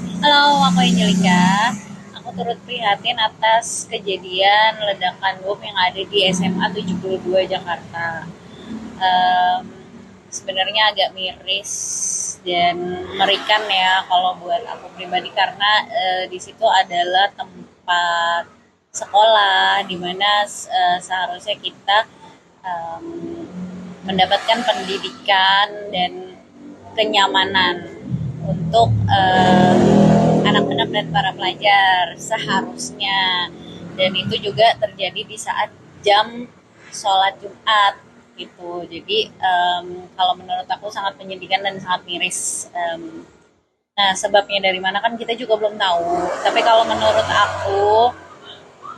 Halo, aku Angelika. Aku turut prihatin atas kejadian ledakan bom yang ada di SMA 72 Jakarta. Em, Sebenarnya agak miris dan merikan ya kalau buat aku pribadi karena di situ adalah tempat sekolah di mana seharusnya kita em, mendapatkan pendidikan dan kenyamanan untuk anak-anak dan para pelajar seharusnya, dan itu juga terjadi di saat jam sholat Jumat gitu. Jadi kalau menurut aku sangat menyedihkan dan sangat miris. Nah, sebabnya dari mana kan kita juga belum tahu, tapi kalau menurut aku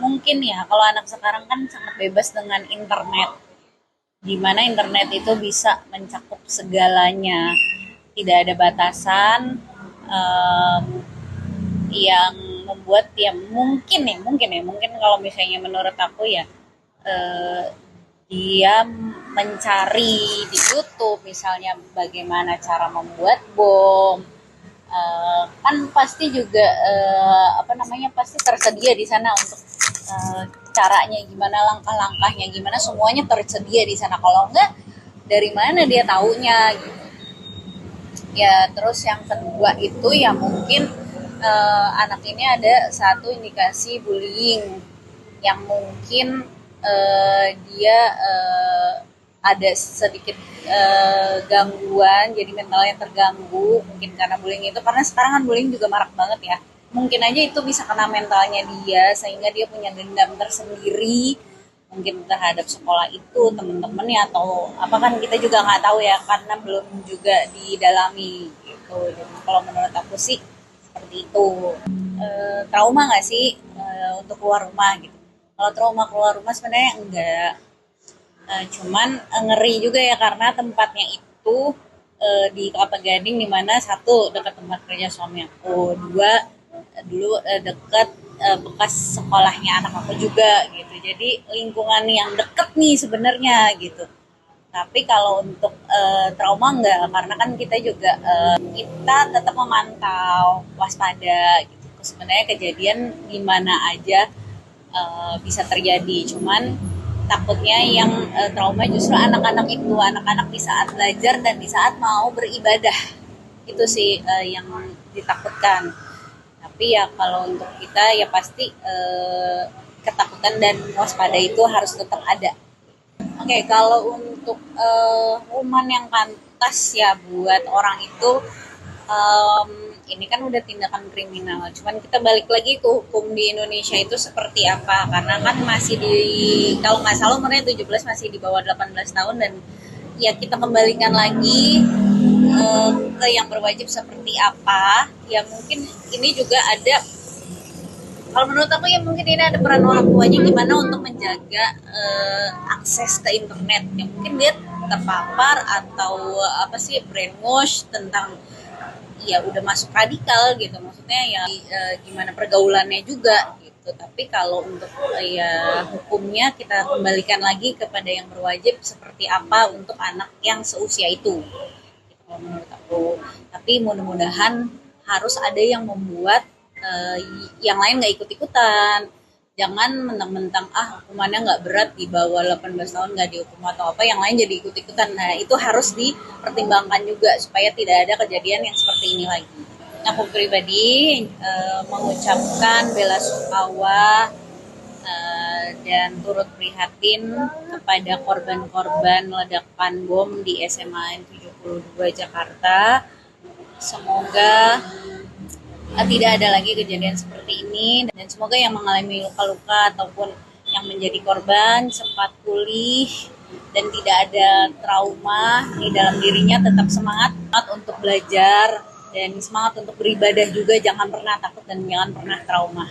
mungkin ya kalau anak sekarang kan sangat bebas dengan internet, di mana internet itu bisa mencakup segalanya, tidak ada batasan, em, yang membuat ya mungkin kalau misalnya menurut aku ya, eh, dia mencari di YouTube misalnya bagaimana cara membuat bom, kan pasti juga apa namanya pasti tersedia di sana untuk caranya gimana, langkah-langkahnya gimana, semuanya tersedia di sana. Kalau enggak, dari mana dia taunya gitu. Ya, terus yang kedua itu ya mungkin anak ini ada satu indikasi bullying yang mungkin dia ada sedikit gangguan, jadi mentalnya terganggu mungkin karena bullying itu, karena sekarang kan bullying juga marak banget ya. Mungkin aja itu bisa kena mentalnya dia sehingga dia punya dendam tersendiri mungkin terhadap sekolah itu, temen-temennya atau apa, kan kita juga nggak tahu ya karena belum juga didalami gitu. Jadi kalau menurut aku sih seperti itu. Trauma nggak sih untuk keluar rumah gitu? Kalau trauma keluar rumah sebenarnya enggak. Cuman ngeri juga ya karena tempatnya itu di Kelapa Gading, di mana satu dekat tempat kerja suami aku, dua dulu dekat bekas sekolahnya anak aku juga gitu. Jadi lingkungan yang deket nih sebenarnya gitu. Tapi kalau untuk trauma enggak, karena kan kita juga kita tetap memantau, waspada gitu. Sebenarnya kejadian di mana aja bisa terjadi. Cuman takutnya yang trauma justru anak-anak itu, anak-anak di saat belajar dan di saat mau beribadah. Itu sih yang ditakutkan. Tapi ya kalau untuk kita ya pasti ketakutan dan waspada itu harus tetap ada. Oke, kalau untuk hukuman yang pantas ya buat orang itu, um, ini kan udah tindakan kriminal. Cuman kita balik lagi ke hukum di Indonesia itu seperti apa? Karena kan masih di, kalau nggak salah umurnya 17, masih di bawah 18 tahun, dan ya kita kembalikan lagi ke yang berwajib seperti apa. Ya mungkin ini juga ada, kalau menurut aku ya mungkin ini ada peran orang tuanya gimana untuk menjaga akses ke internet, yang mungkin dia terpapar atau apa sih, brainwash tentang ya udah masuk radikal gitu, maksudnya ya gimana pergaulannya juga gitu. Tapi kalau untuk ya hukumnya kita kembalikan lagi kepada yang berwajib seperti apa untuk anak yang seusia itu gitu, kalau menurut aku. Tapi mudah-mudahan harus ada yang membuat eh, yang lain nggak ikut-ikutan. Jangan mentang-mentang hukumannya nggak berat, di bawah 18 tahun nggak dihukum atau apa, yang lain jadi ikut-ikutan. Nah itu harus dipertimbangkan juga supaya tidak ada kejadian yang seperti ini lagi. Aku pribadi mengucapkan bela sungkawa dan turut prihatin kepada korban-korban ledakan bom di SMA 72 Jakarta. Semoga tidak ada lagi kejadian seperti ini, dan semoga yang mengalami luka-luka ataupun yang menjadi korban cepat pulih dan tidak ada trauma di dalam dirinya, tetap semangat untuk belajar dan semangat untuk beribadah juga, jangan pernah takut dan jangan pernah trauma.